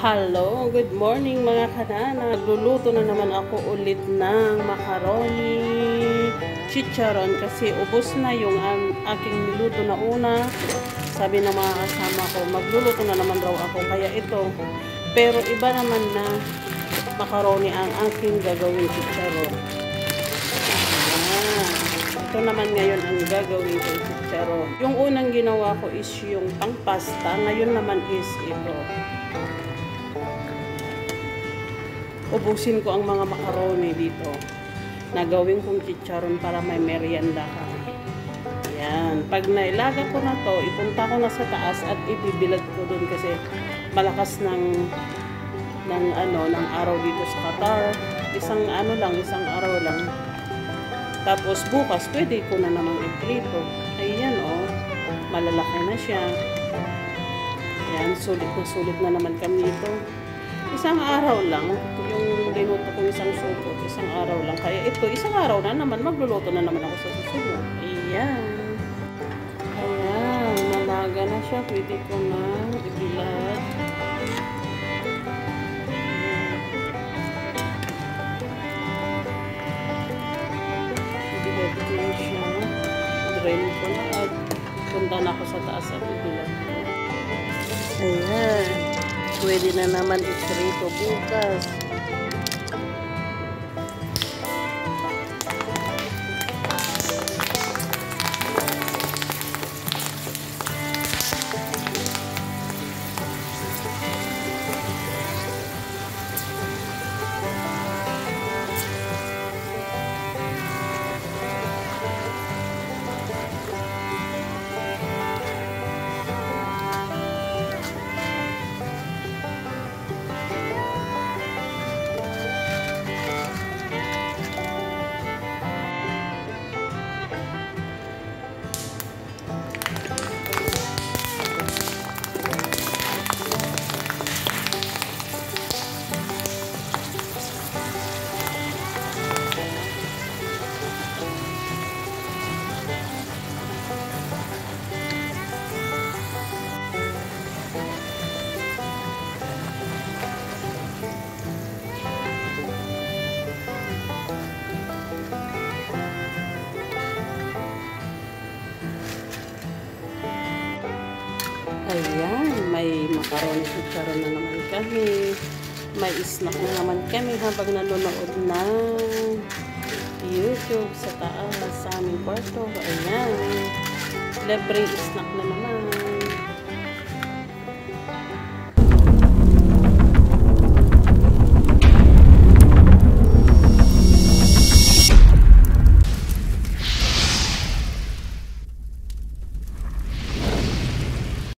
Hello, good morning mga kanana. Nagluluto na naman ako ulit ng macaroni chicharon kasi ubos na yung aking niluto na una. Sabi ng mga kasama ko, magluluto na naman raw ako. Kaya ito, pero iba naman na macaroni ang aking gagawin chicharon. Ito naman ngayon ang gagawin ko chicharon. Yung unang ginawa ko is yung pang pasta. Ngayon naman is ito. Ubusin ko ang mga macaroni dito na gawin kong chicharon para may merienda ka. Yan. Pag nailaga ko na to, ipunta ko na sa taas at ibibilad ko dun kasi malakas ng araw dito sa Qatar. Isang araw lang. Tapos bukas, pwede ko na namang iprito. Ayan malalaki na siya. Ayan, sulit na naman kami dito. Isang araw lang, yung linuto ko isang supot, isang araw lang. Kaya ito, isang araw na naman, magluluto na naman ako sa susunod. Ayan. Ayan, malaga na siya. Pwede ko na ibilad. Ibilad ko na siya. Drain ko na at punta na ako sa taas at ibilad ko. Ayan. Pwede na naman iprito bukas. Ayan, may macaroni chicharon na naman kami. May snack na naman kami habang nanonood ng YouTube sa taas sa aming kwarto. Ayan, libreng snack na